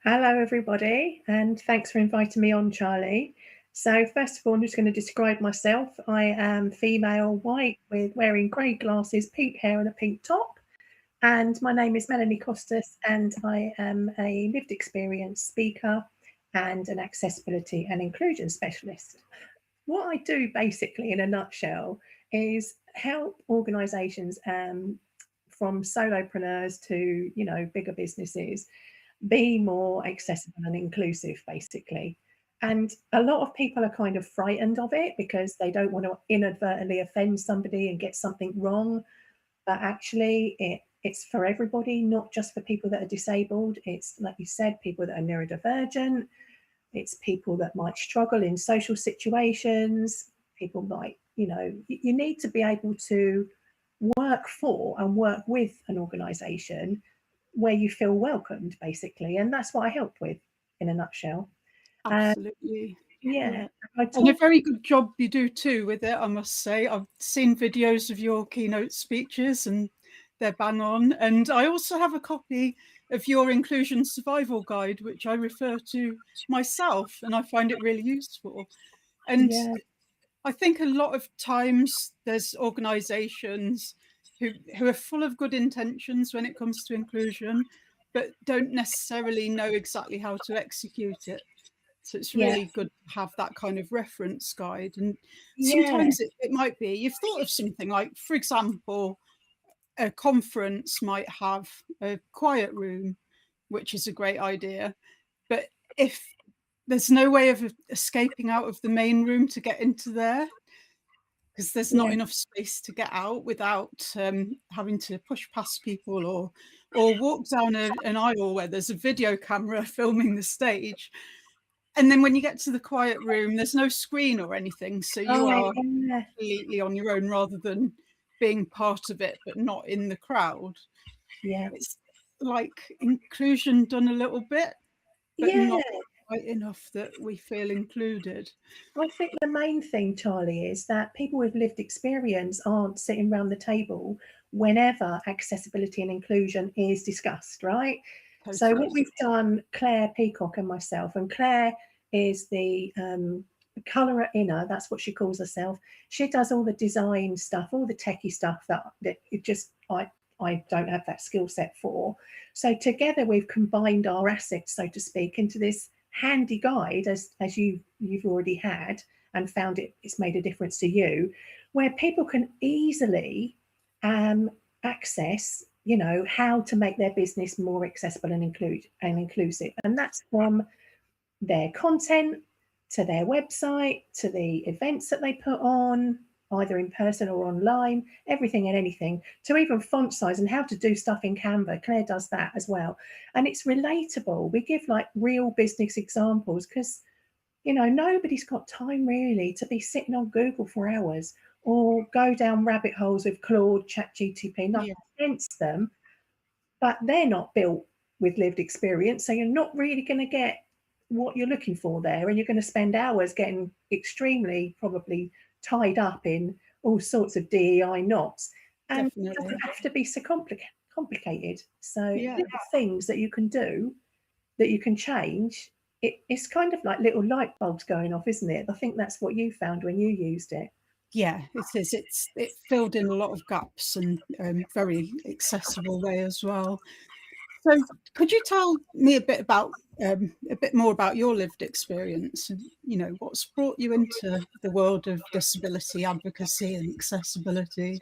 Hello, everybody, and thanks for inviting me on, Charlie. So, first of all, I'm just going to describe myself. I am female, white, with wearing grey glasses, pink hair, and a pink top. And my name is Melanie Costas, and I am a lived experience speaker and an accessibility and inclusion specialist. What I do, basically, in a nutshell, is help organisations from solopreneurs to bigger businesses be more accessible and inclusive, basically. And a lot of people are kind of frightened of it because they don't want to inadvertently offend somebody and get something wrong. But actually, it's for everybody, not just for people that are disabled. It's, like you said, people that are neurodivergent. It's people that might struggle in social situations. People might, you need to be able to work for and work with an organisation where you feel welcomed, basically. And that's what I help with in a nutshell. Absolutely. Yeah. And a very good job you do too with it, I must say. I've seen videos of your keynote speeches and they're bang on. And I also have a copy of your inclusion survival guide, which I refer to myself, and I find it really useful. And I think a lot of times there's organizations who are full of good intentions when it comes to inclusion, but don't necessarily know exactly how to execute it. So it's really good to have that kind of reference guide. And sometimes it might be, you've thought of something like, for example, a conference might have a quiet room, which is a great idea. But if there's no way of escaping out of the main room to get into there, because there's not enough space to get out without having to push past people or walk down an aisle where there's a video camera filming the stage. And then when you get to the quiet room, there's no screen or anything. So you are completely on your own rather than being part of it, but not in the crowd. Yeah. It's like inclusion done a little bit, but not quite enough that we feel included. I think the main thing, Charlie, is that people with lived experience aren't sitting around the table whenever accessibility and inclusion is discussed, right? Totally. So what we've done, Claire Peacock and myself, and Claire is the colourer inner, that's what she calls herself. She does all the design stuff, all the techie stuff that it just, I don't have that skill set for. So together we've combined our assets, so to speak, into this handy guide, as you've already had and found it's made a difference to you, where people can easily access, how to make their business more accessible and inclusive. And that's from their content to their website to the events that they put on, either in person or online, everything and anything, to even font size and how to do stuff in Canva. Claire does that as well. And it's relatable. We give like real business examples because, nobody's got time really to be sitting on Google for hours or go down rabbit holes with Claude, ChatGPT, nothing against them, but they're not built with lived experience. So you're not really going to get what you're looking for there. And you're going to spend hours getting extremely probably tied up in all sorts of DEI knots. And it doesn't have to be so complicated. So little things that you can do, that you can change, it's kind of like little light bulbs going off, isn't it? I think that's what you found when you used it. Yeah, it is. It filled in a lot of gaps and very accessible way as well. So could you tell me a bit more about your lived experience and, what's brought you into the world of disability advocacy and accessibility?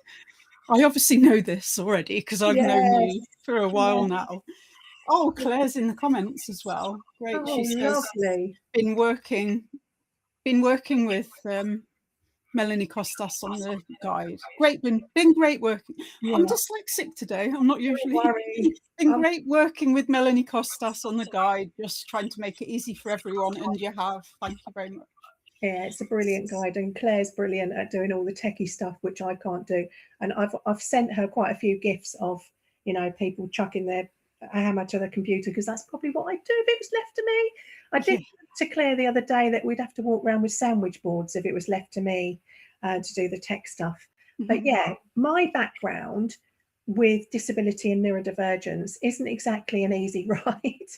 I obviously know this already because I've known you for a while now. Oh, Claire's in the comments as well. Great. Oh, she says, lovely. been working with Melanie Costas on the guide. Been great working. Yeah. I'm dyslexic today. I'm not usually. Been great working with Melanie Costas on the guide, just trying to make it easy for everyone, and you have. Thank you very much. Yeah, it's a brilliant guide, and Claire's brilliant at doing all the techie stuff, which I can't do. And I've sent her quite a few gifts of, people chucking their hammer to the computer, because that's probably what I'd do if it was left to me. I did to Claire the other day that we'd have to walk around with sandwich boards if it was left to me to do the tech stuff. Mm-hmm. But yeah, my background with disability and neurodivergence isn't exactly an easy ride.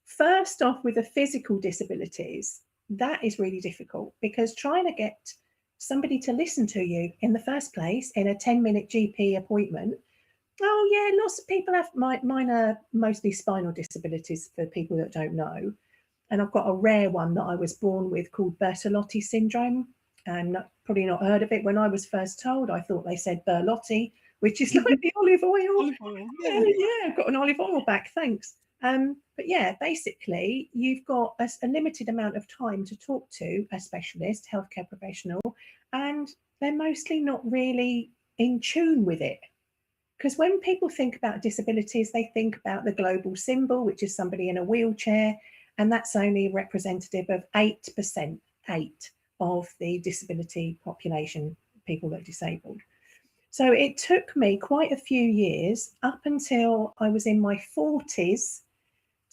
First off, with the physical disabilities, that is really difficult, because trying to get somebody to listen to you in the first place in a 10-minute GP appointment. Oh yeah, lots of people have mine are mostly spinal disabilities, for people that don't know. And I've got a rare one that I was born with called Bertolotti syndrome. And probably not heard of it. When I was first told, I thought they said Berlotti, which is like the olive oil. Olive oil, yeah. Yeah, I've got an olive oil back, thanks. But yeah, basically, you've got a limited amount of time to talk to a specialist, healthcare professional, and they're mostly not really in tune with it. Because when people think about disabilities, they think about the global symbol, which is somebody in a wheelchair, and that's only representative of 8%, 8 of the disability population, people that are disabled. So it took me quite a few years, up until I was in my 40s,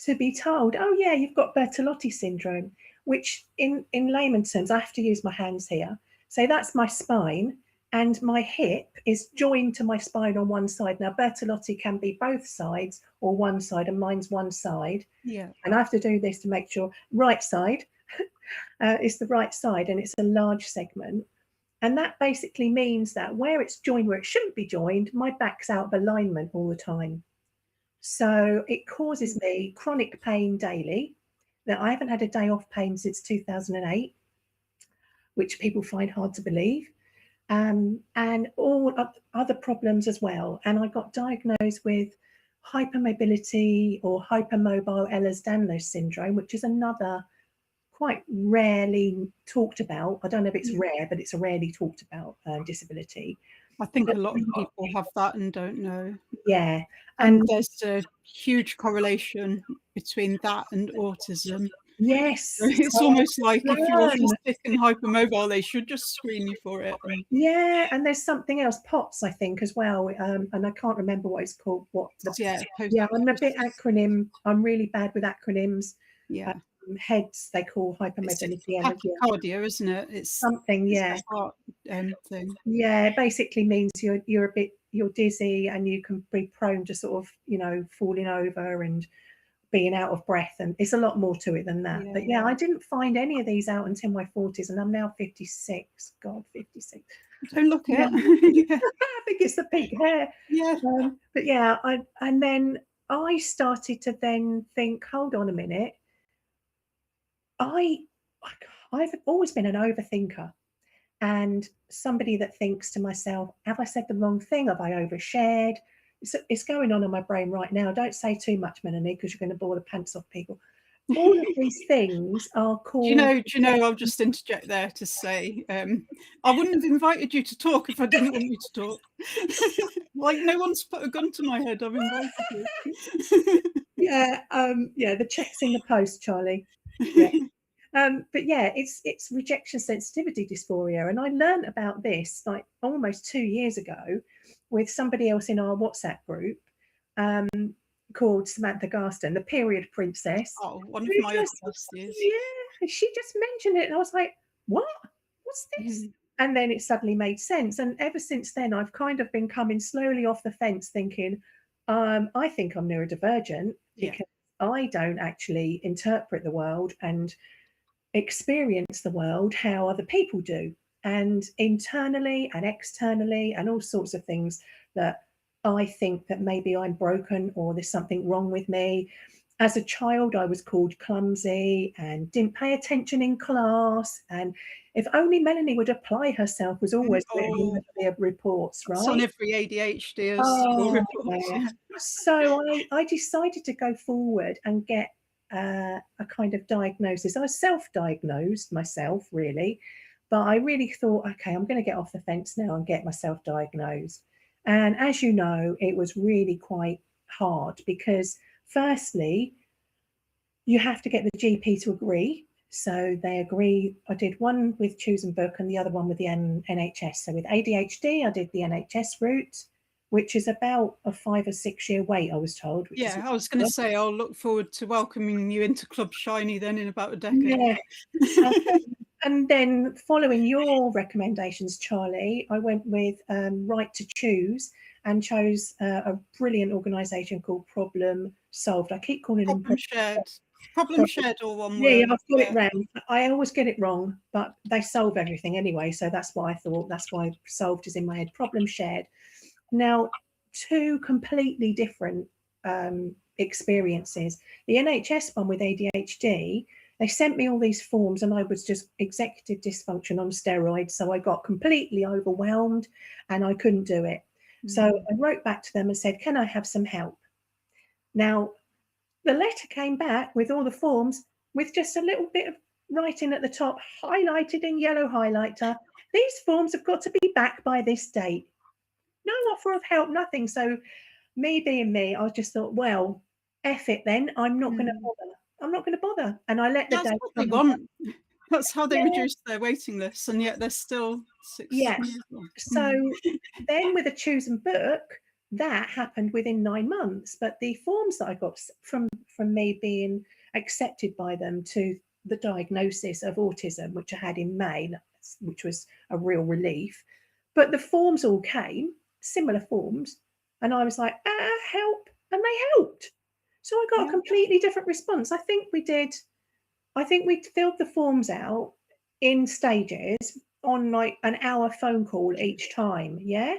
to be told, oh yeah, you've got Bertolotti syndrome, which in layman's terms, I have to use my hands here. So that's my spine, and my hip is joined to my spine on one side. Now, Bertolotti can be both sides or one side, and mine's one side. Yeah. And I have to do this to make sure right side is the right side, and it's a large segment. And that basically means that where it's joined, where it shouldn't be joined, my back's out of alignment all the time. So it causes me chronic pain daily. Now, I haven't had a day off pain since 2008, which people find hard to believe. And all other problems as well. And I got diagnosed with hypermobility or hypermobile Ehlers-Danlos syndrome, which is another quite rarely talked about. I don't know if it's rare, but it's a rarely talked about disability. I think a lot of people have that and don't know. Yeah. And there's a huge correlation between that and autism. Yes. It's almost like if you're autistic and hypermobile, they should just screen you for it. Yeah, and there's something else, POTS, I think, as well. And I can't remember what it's called. I'm a bit acronym. I'm really bad with acronyms. Yeah. Heads they call hypermobility. Tachycardia, isn't it? It's something, yeah. It's a heart thing. Yeah, it basically means you're dizzy, and you can be prone to sort of, falling over and being out of breath, and it's a lot more to it than that. But yeah, I didn't find any of these out until my 40s, and I'm now 56. God, 56. Don't look it. Yeah. I think it's the pink hair. Yeah. But yeah, and then I started to then think, hold on a minute. I've always been an overthinker, and somebody that thinks to myself, have I said the wrong thing? Have I overshared? It's going on in my brain right now. Don't say too much, Melanie, because you're going to bore the pants off people. All of these things are called... Do you know, I'll just interject there to say, I wouldn't have invited you to talk if I didn't want you to talk. Like, no one's put a gun to my head, I've invited you. Yeah, the check's in the post, Charlie. Yeah. But yeah, it's rejection sensitivity dysphoria. And I learned about this like almost 2 years ago with somebody else in our WhatsApp group called Samantha Garston, the period princess. Oh, one of my other besties. Yeah, she just mentioned it, and I was like, what? What's this? And then it suddenly made sense. And ever since then, I've kind of been coming slowly off the fence thinking, I think I'm neurodivergent because I don't actually interpret the world and experience the world how other people do, and internally and externally, and all sorts of things that I think that maybe I'm broken or there's something wrong with me. As a child, I was called clumsy and didn't pay attention in class. And if only Melanie would apply herself was always the reports, right? It's on every ADHD report. Yeah. So I decided to go forward and get a kind of diagnosis. I was self-diagnosed myself, really, but I really thought, okay, I'm going to get off the fence now and get myself diagnosed. And as you know, it was really quite hard because firstly, you have to get the GP to agree. So they agree. I did one with Choose Book and the other one with the NHS. So with ADHD, I did the NHS route, which is about a 5 or 6 year wait, I was told. Yeah, I was going to say, I'll look forward to welcoming you into Club Shiny then in about a decade. Yeah. And then following your recommendations, Charlie, I went with Right to Choose and chose a brilliant organisation called Problem Solved. I keep calling them Problem Shared. Problem shared or one Yeah, word? I've got it round. I always get it wrong, but they solve everything anyway. So that's what I thought. That's why solved is in my head. Problem shared. Now, two completely different experiences. The NHS one with ADHD, they sent me all these forms and I was just executive dysfunction on steroids. So I got completely overwhelmed and I couldn't do it. So I wrote back to them and said, can I have some help? Now, the letter came back with all the forms with just a little bit of writing at the top, highlighted in yellow highlighter. These forms have got to be back by this date. No offer of help, nothing. So me being me, I just thought, well, F it then. I'm not going to bother. I'm not going to bother. And I let the That's day what they come. want. That's how they Yeah. reduce their waiting lists, and yet they're still 6 Yes. years long. So then with a chosen book, that happened within 9 months. But the forms that I got from me being accepted by them to the diagnosis of autism, which I had in May, which was a real relief. But the forms all came, similar forms, and I was like, help, and they helped. So I got a completely different response. I think we filled the forms out in stages on like an hour phone call each time. Yeah.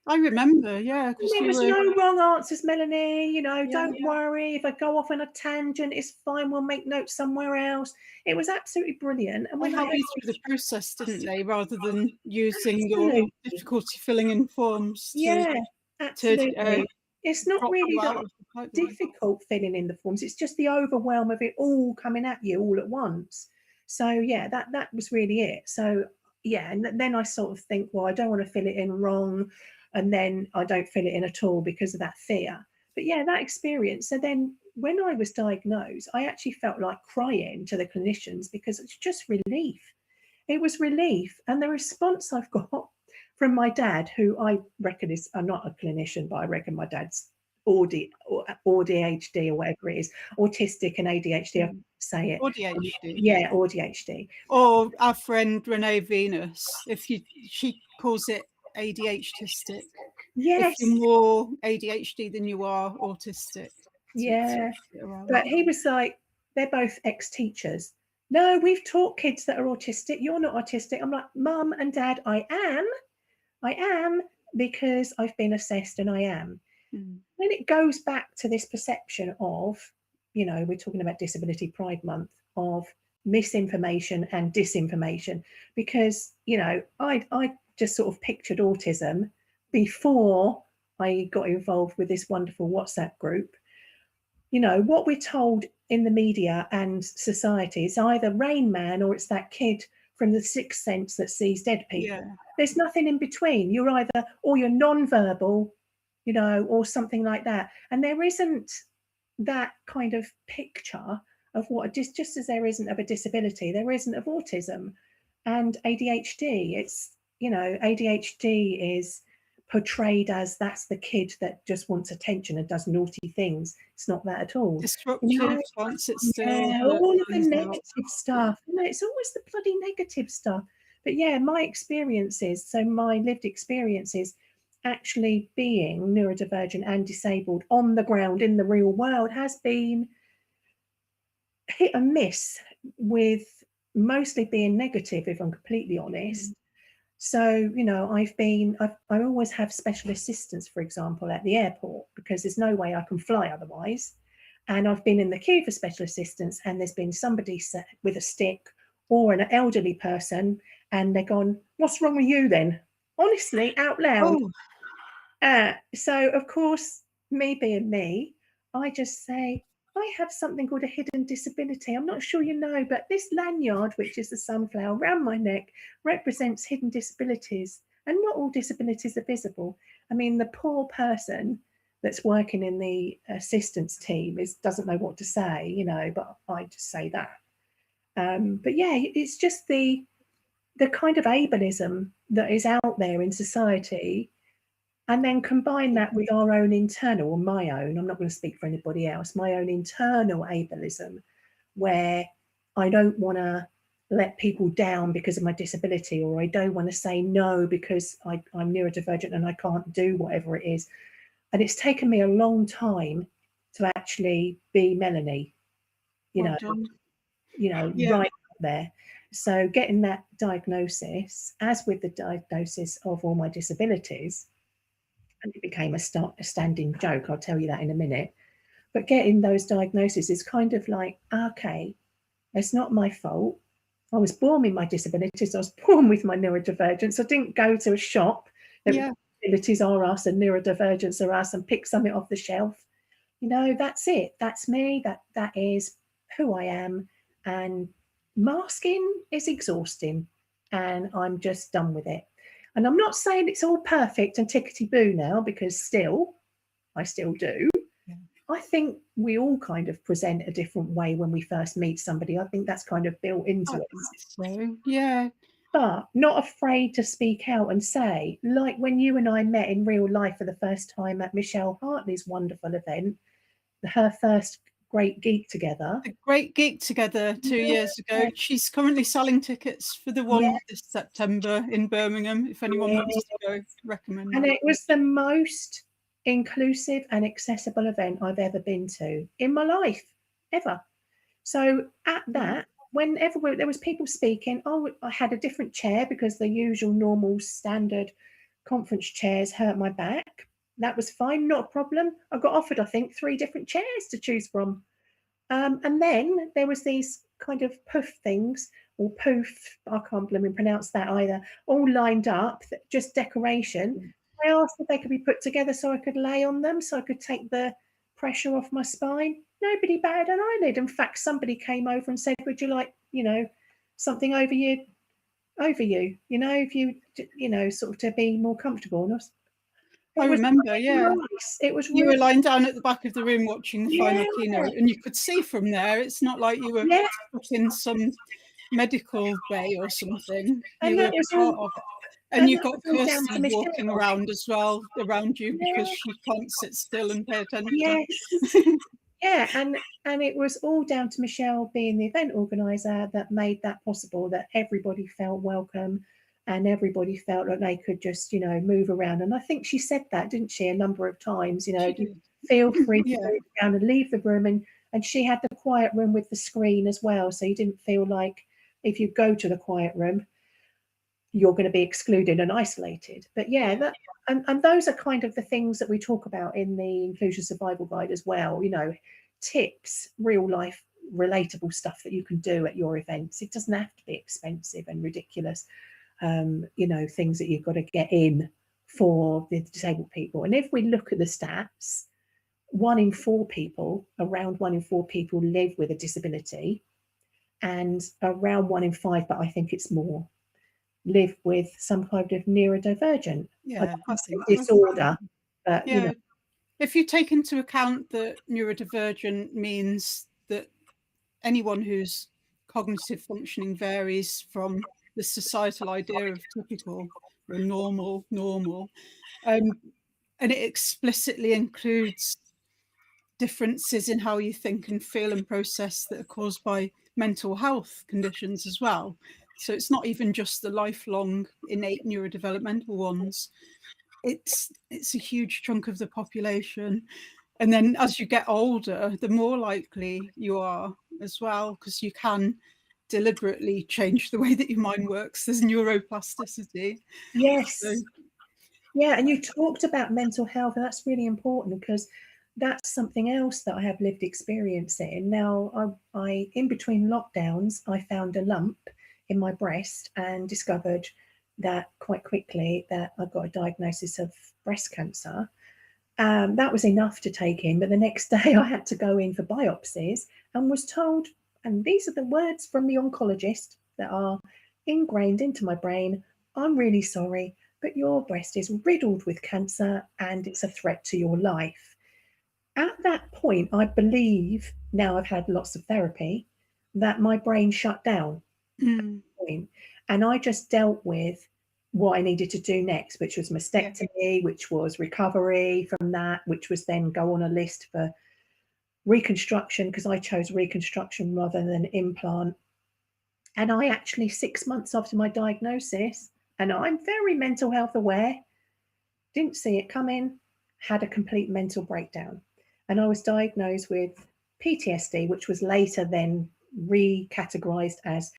I remember, yeah, because There you was were. no wrong answers, Melanie. Yeah. Don't worry. If I go off on a tangent, it's fine. We'll make notes somewhere else. It was absolutely brilliant. And They when helped you through the process, didn't they? Rather than using your absolutely, difficulty filling in forms yeah, to absolutely. It's not drop really you out that of the pipeline. difficult filling in the forms. It's just the overwhelm of it all coming at you all at once. So yeah, that was really it. So yeah, and then I sort of think, well, I don't want to fill it in wrong, and then I don't fill it in at all because of that fear. But yeah, that experience. So then when I was diagnosed, I actually felt like crying to the clinicians because it's just relief. It was relief. And the response I've got from my dad, who I reckon is, I'm not a clinician, but I reckon my dad's ADHD or whatever it is, autistic and ADHD, I say it. ADHD. Yeah, ADHD. Or our friend Renee Venus, she calls it ADHDistic. If Yes. you're more ADHD than you are autistic. Yeah. But he was like, they're both ex-teachers. No, we've taught kids that are autistic. You're not autistic. I'm like, Mum and Dad, I am because I've been assessed and I am. Then it goes back to this perception of, we're talking about Disability Pride Month, of misinformation and disinformation. Because, I just sort of pictured autism before I got involved with this wonderful WhatsApp group. What we're told in the media and society is either Rain Man or it's that kid from The Sixth Sense that sees dead people. Yeah. There's nothing in between. You're either, or you're non-verbal, or something like that. And there isn't that kind of picture of what, just as there isn't of a disability, there isn't of autism and ADHD. It's, ADHD is portrayed as that's the kid that just wants attention and does naughty things. It's not that at all. Disruptive, wants it still. Yeah, all of the negative stuff. It's always the bloody negative stuff. But yeah, my experiences, so my lived experiences, actually being neurodivergent and disabled on the ground in the real world has been hit and miss, with mostly being negative, if I'm completely honest. So, I always have special assistants, for example, at the airport, because there's no way I can fly otherwise. And I've been in the queue for special assistants, and there's been somebody with a stick or an elderly person, and they're gone, what's wrong with you then? Honestly, out loud. So, of course, me being me, I just say, I have something called a hidden disability. I'm not sure you know, but this lanyard, which is the sunflower around my neck, represents hidden disabilities. And not all disabilities are visible. I mean, the poor person that's working in the assistance team doesn't know what to say, but I just say that. But yeah, it's just the kind of ableism that is out there in society. And then combine that with our own internal, or my own, I'm not going to speak for anybody else, my own internal ableism, where I don't want to let people down because of my disability, or I don't want to say no because I'm neurodivergent and I can't do whatever it is. And it's taken me a long time to actually be Melanie. Well done. Yeah. right up there. So getting that diagnosis, as with the diagnosis of all my disabilities, and it became a standing joke, I'll tell you that in a minute. But getting those diagnoses is kind of like, okay, it's not my fault. I was born with my disabilities. I was born with my neurodivergence. I didn't go to a shop that Yeah. disabilities are us and neurodivergence are us and pick something off the shelf. That's it. That's me. That is who I am. And masking is exhausting. And I'm just done with it. And I'm not saying it's all perfect and tickety boo now, because I still do. Yeah. I think we all kind of present a different way when we first meet somebody. I think that's kind of built into it. So, yeah. But not afraid to speak out and say, like when you and I met in real life for the first time at Michelle Hartley's wonderful event, her first great geek together. A great geek together 2 years ago. She's currently selling tickets for the one this September in Birmingham. If anyone wants to go, recommend And that. it was the most inclusive and accessible event I've ever been to in my life, ever. So at that, whenever there was people speaking, I had a different chair because the usual normal standard conference chairs hurt my back. That was fine, not a problem. I got offered, I think, 3 different chairs to choose from. And then there was these kind of poof things, or poof, I can't blooming pronounce that either, all lined up, just decoration. I asked if they could be put together so I could lay on them, so I could take the pressure off my spine. Nobody batted an eyelid. In fact, somebody came over and said, would you like, something over you, if you, sort of to be more comfortable. And I remember, yeah. Nice. It was You really were lying down at the back of the room watching the final keynote, and you could see from there. It's not like you were stuck in some medical bay or something. You were part of it. And you've got Kirsty walking around as well around you because she can't sit still and pay attention. Yes. Yeah, and it was all down to Michelle being the event organizer that made that possible, that everybody felt welcome and everybody felt like they could just, move around. And I think she said that, didn't she, a number of times, feel free to move around and leave the room. And she had the quiet room with the screen as well. So you didn't feel like if you go to the quiet room, you're going to be excluded and isolated. But and those are kind of the things that we talk about in the Inclusion Survival Guide as well, tips, real life relatable stuff that you can do at your events. It doesn't have to be expensive and ridiculous, things that you've got to get in for the disabled people. And if we look at the stats, around 1 in 4 people live with a disability, and around 1 in 5, but I think it's more, live with some kind of neurodivergent disorder. But if you take into account that neurodivergent means that anyone whose cognitive functioning varies from the societal idea of typical or normal, and it explicitly includes differences in how you think and feel and process that are caused by mental health conditions as well. So it's not even just the lifelong innate neurodevelopmental ones. It's a huge chunk of the population. And then as you get older, the more likely you are as well, because you can deliberately change the way that your mind works. There's neuroplasticity. Yes. Yeah, and you talked about mental health, and that's really important because that's something else that I have lived experience in. Now, I in between lockdowns, I found a lump in my breast and discovered that quite quickly that I got a diagnosis of breast cancer. That was enough to take in, but the next day I had to go in for biopsies and was told, and these are the words from the oncologist that are ingrained into my brain, I'm really sorry, but your breast is riddled with cancer and it's a threat to your life. At that point, I believe, now I've had lots of therapy, that my brain shut down. And I just dealt with what I needed to do next, which was mastectomy, which was recovery from that, which was then go on a list for reconstruction, because I chose reconstruction rather than implant. And I actually, 6 months after my diagnosis, and I'm very mental health aware, didn't see it coming, had a complete mental breakdown. And I was diagnosed with PTSD, which was later then recategorized as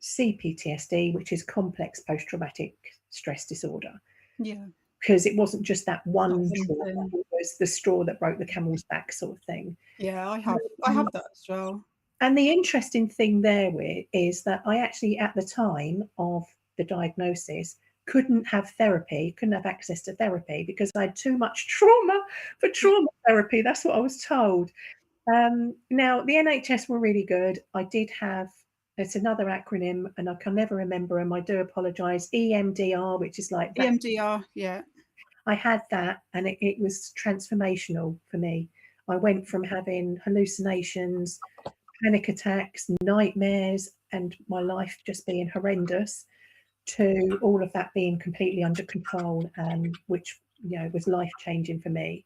CPTSD, which is complex post-traumatic stress disorder. Yeah. Because it wasn't just that one trauma, thing. it was the straw that broke the camel's back sort of thing. Yeah, I have that as well. And the interesting thing there is that I actually, at the time of the diagnosis, couldn't have therapy, couldn't have access to therapy because I had too much trauma for trauma therapy. That's what I was told. Now, the NHS were really good. I did have, it's another acronym and I can never remember them. I do apologise. EMDR, which is like that. EMDR, yeah. I had that and it was transformational for me. I went from having hallucinations, panic attacks, nightmares, and my life just being horrendous to all of that being completely under control, which, you know, was life changing for me.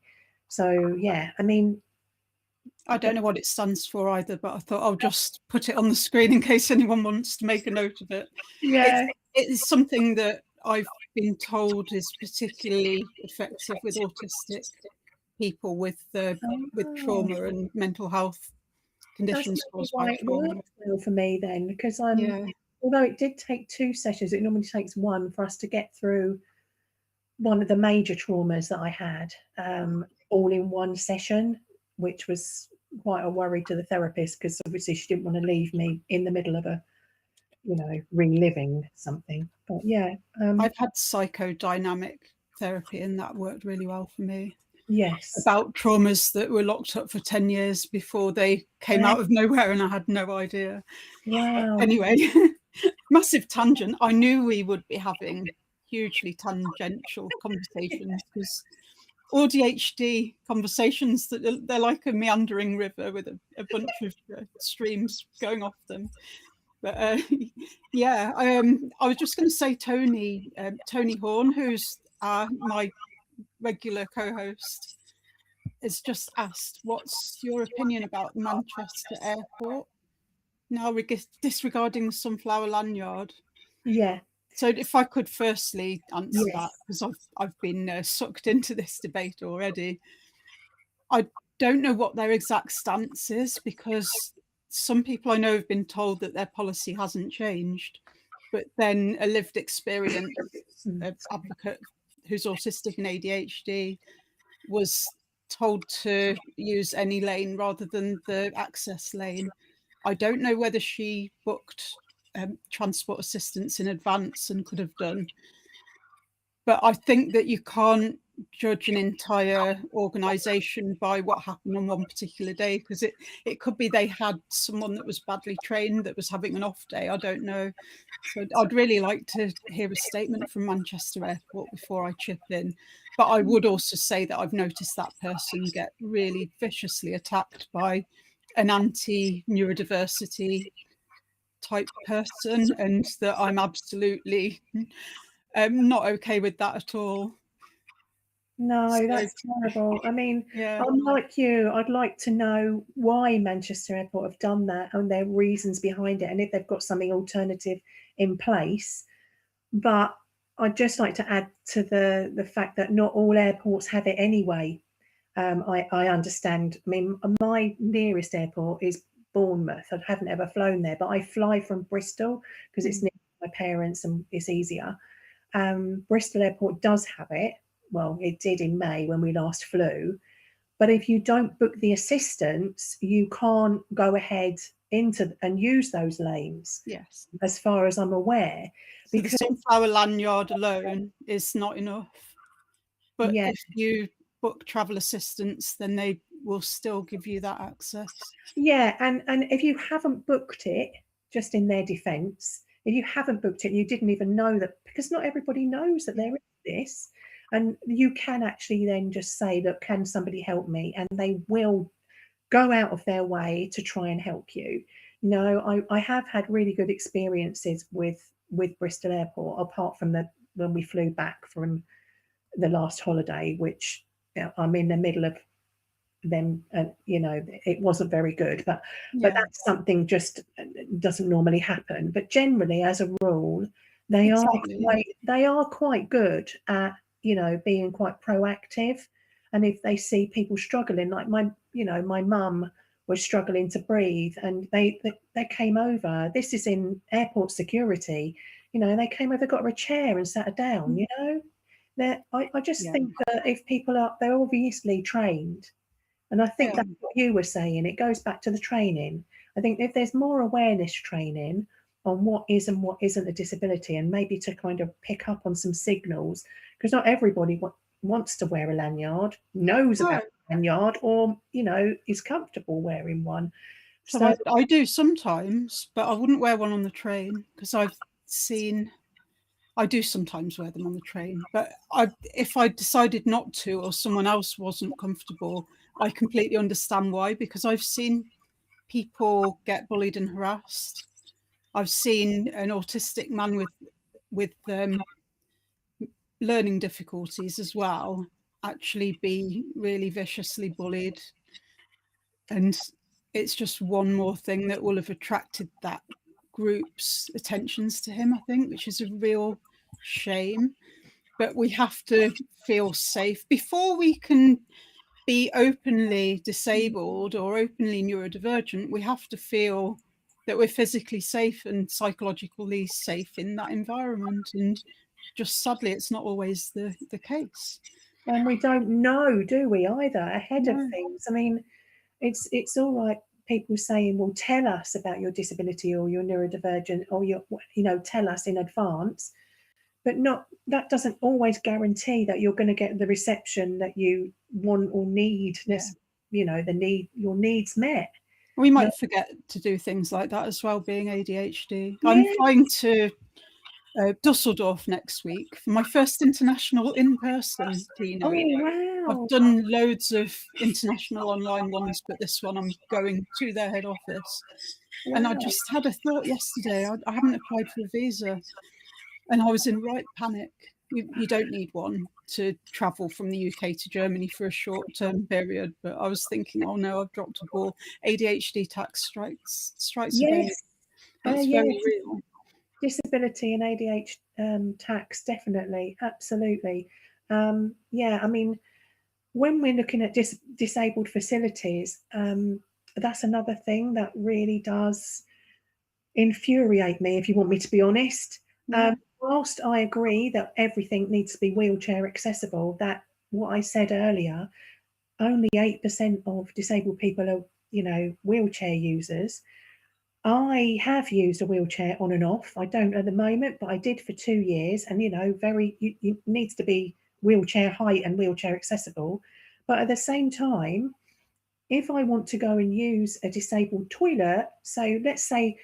So, yeah, I mean, I don't know what it stands for either, but I thought I'll just put it on the screen in case anyone wants to make a note of it. yeah, It is something that I've been told is particularly effective with autistic people with trauma and mental health that's conditions maybe caused by why it trauma. worked well for me then, because Yeah. although it did take 2 sessions, it normally takes one for us to get through one of the major traumas that I had, all in one session, which was quite a worry to the therapist because obviously she didn't want to leave me in the middle of a, you know, reliving something. But yeah, I've had psychodynamic therapy and that worked really well for me. yes, About traumas that were locked up for 10 years before they came out of nowhere and I had no idea. wow, Anyway, massive tangent. I knew we would be having hugely tangential conversations because ADHD conversations, that they're like a meandering river with a bunch of streams going off them. But yeah, I was just going to say Tony Horn, who's my regular co-host, has just asked, what's your opinion about Manchester Airport now disregarding the sunflower lanyard? yeah, So if I could firstly answer that, yes, because I've been sucked into this debate already. I don't know what their exact stance is because some people I know have been told that their policy hasn't changed, but then a lived experience advocate who's autistic and ADHD was told to use any lane rather than the access lane. I don't know whether she booked transport assistance in advance and could have done, but I think that you can't judge an entire organisation by what happened on one particular day, because it could be they had someone that was badly trained that was having an off day. I don't know. So I'd really like to hear a statement from Manchester Airport before I chip in. But I would also say that I've noticed that person get really viciously attacked by an anti-neurodiversity type person, and that I'm absolutely not okay with that at all. no, So, that's terrible. I mean, yeah, I'm like you. I'd like to know why Manchester Airport have done that and their reasons behind it, and if they've got something alternative in place. But I'd just like to add to the fact that not all airports have it anyway. I understand. I mean, my nearest airport is Bournemouth. I haven't ever flown there, but I fly from Bristol because it's near my parents and it's easier. Bristol Airport does have it. Well, it did in May when we last flew. But if you don't book the assistance, you can't go ahead into and use those lanes, yes. as far as I'm aware. So the sunflower lanyard alone is not enough. But Yeah, if you book travel assistance, then they will still give you that access. yeah, and if you haven't booked it, just in their defence, if you haven't booked it, you didn't even know that, because not everybody knows that there is this, and you can actually then just say, look, can somebody help me? And they will go out of their way to try and help you. You know, I have had really good experiences with Bristol Airport, apart from the when we flew back from the last holiday, which, you know, I'm in the middle of them, you know, it wasn't very good, but that's something just doesn't normally happen. But generally, as a rule, they Exactly. are quite good at, you know, being quite proactive. And if they see people struggling, like my mum was struggling to breathe, and they came over. This is in airport security, you know. They came over, got her a chair, and sat her down. You know, I just think that if people are, they're obviously trained, and I think that's what you were saying. It goes back to the training. I think if there's more awareness training on what is and what isn't a disability, and maybe to kind of pick up on some signals, because not everybody wants to wear a lanyard, knows about a lanyard, or, you know, is comfortable wearing one. So I do sometimes, but I wouldn't wear one on the train, because I do sometimes wear them on the train, but if I decided not to, or someone else wasn't comfortable, I completely understand why, because I've seen people get bullied and harassed. I've seen an autistic man with learning difficulties as well actually be really viciously bullied, and it's just one more thing that will have attracted that group's attentions to him, I think, which is a real shame. But we have to feel safe before we can be openly disabled or openly neurodivergent. We have to feel that we're physically safe and psychologically safe in that environment, and just sadly it's not always the case. And we don't know, do we, either, ahead of things? I mean, it's all right, people saying, well, tell us about your disability or your neurodivergent, or your, you know, tell us in advance, but that doesn't always guarantee that you're going to get the reception that you want or need. You know, your needs met. We might forget to do things like that as well, being ADHD. Yeah. I'm flying to Dusseldorf next week for my first international in-person keynote. Oh, wow. I've done loads of international online ones, but this one I'm going to their head office. Wow. And I just had a thought yesterday. I haven't applied for a visa, and I was in right panic. You don't need one to travel from the UK to Germany for a short-term period, but I was thinking, oh no, I've dropped a ball. ADHD tax strikes again. It's very real. Disability and ADHD tax, definitely, absolutely. Yeah, I mean, when we're looking at disabled facilities, that's another thing that really does infuriate me, if you want me to be honest. Whilst I agree that everything needs to be wheelchair accessible, that what I said earlier, only 8% of disabled people are, you know, wheelchair users. I have used a wheelchair on and off. I don't at the moment, but I did for 2 years. And, you know, it needs to be wheelchair height and wheelchair accessible. But at the same time, if I want to go and use a disabled toilet, so let's say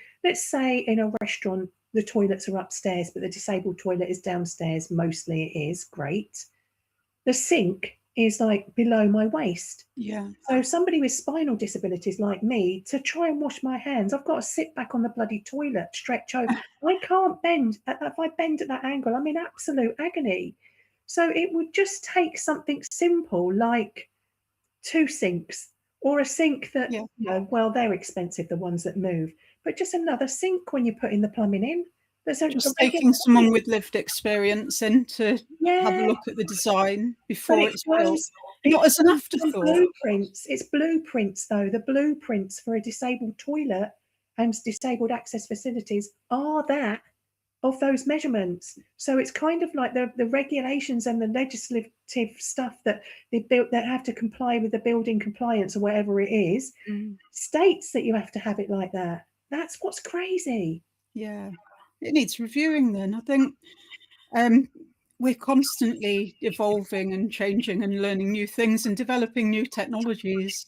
in a restaurant, the toilets are upstairs, but the disabled toilet is downstairs. Mostly it is, great. The sink is like below my waist. Yeah. So somebody with spinal disabilities like me, to try and wash my hands, I've got to sit back on the bloody toilet, stretch over. I can't bend. If I bend at that angle, I'm in absolute agony. So it would just take something simple like 2 sinks, or a sink that, you know, well, they're expensive, the ones that move, but just another sink when you're putting the plumbing in. Just taking someone with lived experience in to have a look at the design before it's built. Not as an afterthought. It's blueprints, though. The blueprints for a disabled toilet and disabled access facilities are that, of those measurements. So it's kind of like the regulations and the legislative stuff that they built, that have to comply with the building compliance or whatever it is, states that you have to have it like that. That's what's crazy. Yeah. It needs reviewing then. I think we're constantly evolving and changing and learning new things and developing new technologies.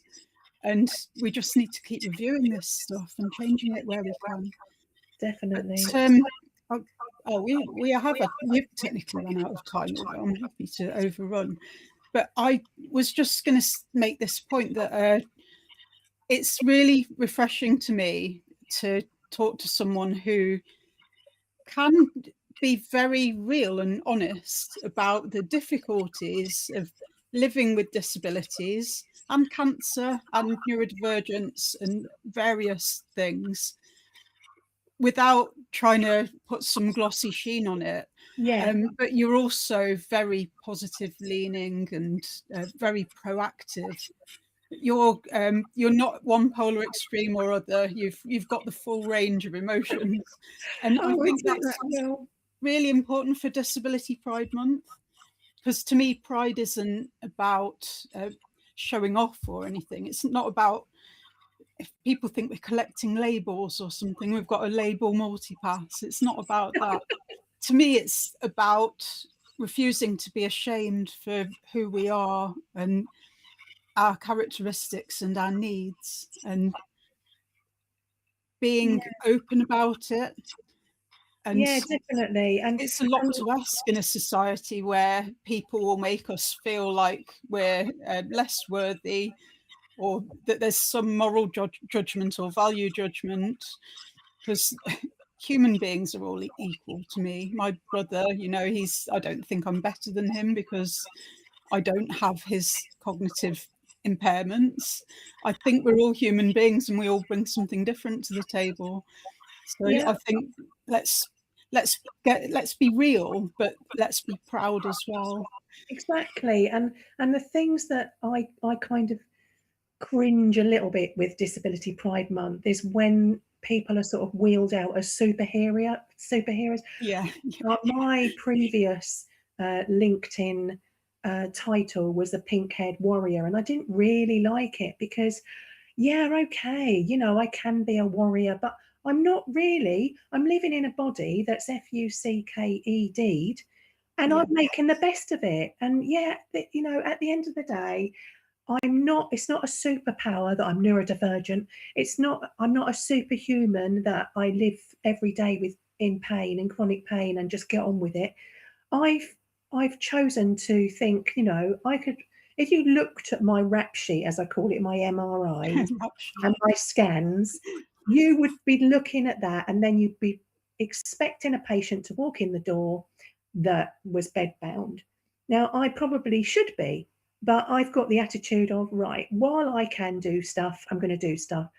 And we just need to keep reviewing this stuff and changing it where we can. Definitely. But, we've technically run out of time. I'm happy to overrun. But I was just going to make this point that it's really refreshing to me to talk to someone who can be very real and honest about the difficulties of living with disabilities and cancer and neurodivergence and various things, without trying to put some glossy sheen on it. But you're also very positive leaning and very proactive you're not one polar extreme or other. You've got the full range of emotions, and I think that's really important for Disability Pride Month, because to me, Pride isn't about showing off or anything. It's not about, if people think we're collecting labels or something, we've got a label multipass. It's not about that. To me, it's about refusing to be ashamed for who we are and our characteristics and our needs, and being open about it. And yeah, definitely. And it's a lot to ask in a society where people will make us feel like we're less worthy, or that there's some moral judgment or value judgment, because human beings are all equal to me. My brother, I don't think I'm better than him because I don't have his cognitive impairments. I think we're all human beings and we all bring something different to the table. So I think let's be real, but let's be proud as well. Exactly. And the things that I kind of cringe a little bit with Disability Pride Month is when people are sort of wheeled out as superheroes. Yeah. My previous LinkedIn title was a pink-haired warrior, and I didn't really like it because, okay, I can be a warrior, but I'm not really. I'm living in a body that's fucked, and I'm making the best of it. And at the end of the day, it's not a superpower that I'm neurodivergent. I'm not a superhuman that I live every day in pain and chronic pain and just get on with it. I've chosen to think, I could, if you looked at my rap sheet, as I call it, my MRI and my scans, you would be looking at that, and then you'd be expecting a patient to walk in the door that was bedbound. Now, I probably should be, but I've got the attitude of, right, while I can do stuff, I'm going to do stuff.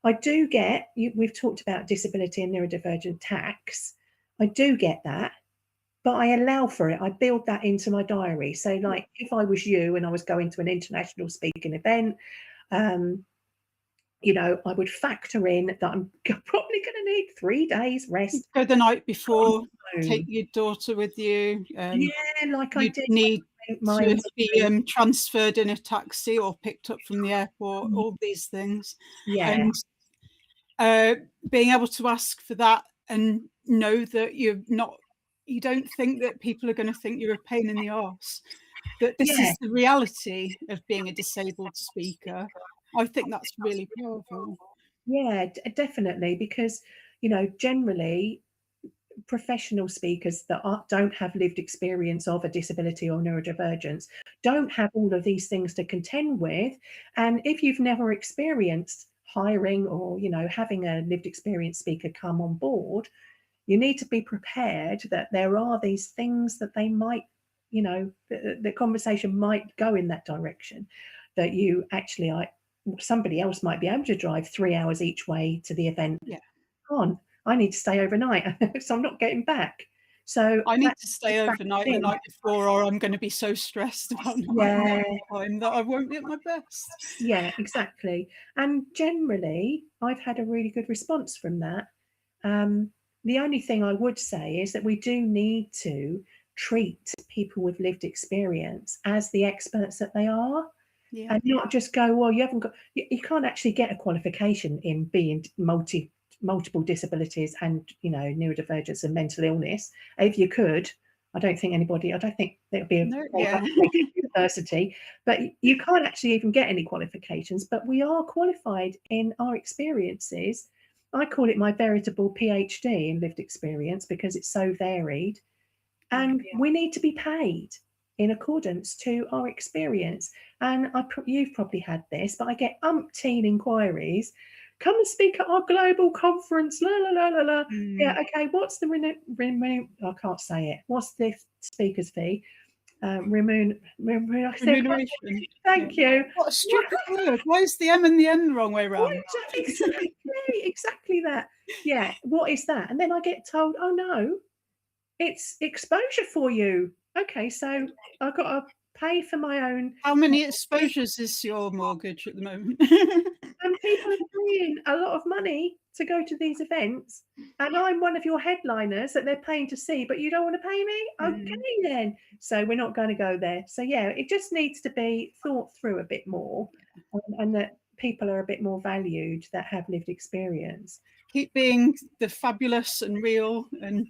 I do get, we've talked about disability and neurodivergent tax. I do get that, but I allow for it. I build that into my diary. So, like, if I was you and I was going to an international speaking event, I would factor in that I'm probably going to need 3 days rest. Go the night before, take your daughter with you. Like I did. Need to be transferred in a taxi or picked up from the airport, all these things. Yeah. And being able to ask for that and know that you don't think that people are going to think you're a pain in the arse, that this is the reality of being a disabled speaker. I think that's really powerful. Yeah, definitely, because generally professional speakers that don't have lived experience of a disability or neurodivergence don't have all of these things to contend with. And if you've never experienced hiring or having a lived experience speaker come on board, you need to be prepared that there are these things that they might, the conversation might go in that direction, that you actually somebody else might be able to drive 3 hours each way to the event. I need to stay overnight, so I'm not getting back. So I need to stay overnight the night before, or I'm going to be so stressed about not having time that I won't be at my best. Yeah, exactly. And generally, I've had a really good response from that. The only thing I would say is that we do need to treat people with lived experience as the experts that they are. Yeah. And not just go, well, you can't actually get a qualification in being multiple disabilities and neurodivergence and mental illness. If you could, I don't think there would be a university, but you can't actually even get any qualifications. But we are qualified in our experiences. I call it my veritable PhD in lived experience because it's so varied, and we need to be paid in accordance to our experience. And you've probably had this, but I get umpteen inquiries. Come and speak at our global conference. La la la la la. Yeah, okay. What's the I can't say it. What's the speaker's fee? Remuneration. Thank you. What a stupid word. Why is the M and the N the wrong way around? Exactly that. Yeah. What is that? And then I get told, oh no, it's exposure for you. Okay, so I've got to pay for my own. How many exposures is your mortgage at the moment? And people are paying a lot of money to go to these events, and I'm one of your headliners that they're paying to see, but you don't want to pay me? Okay, then. So we're not going to go there. So yeah, it just needs to be thought through a bit more, and that people are a bit more valued that have lived experience. Keep being the fabulous and real and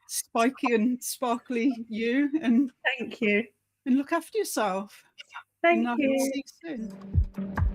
spiky and sparkly you, and Thank you. look after yourself. Thank And you. see you soon.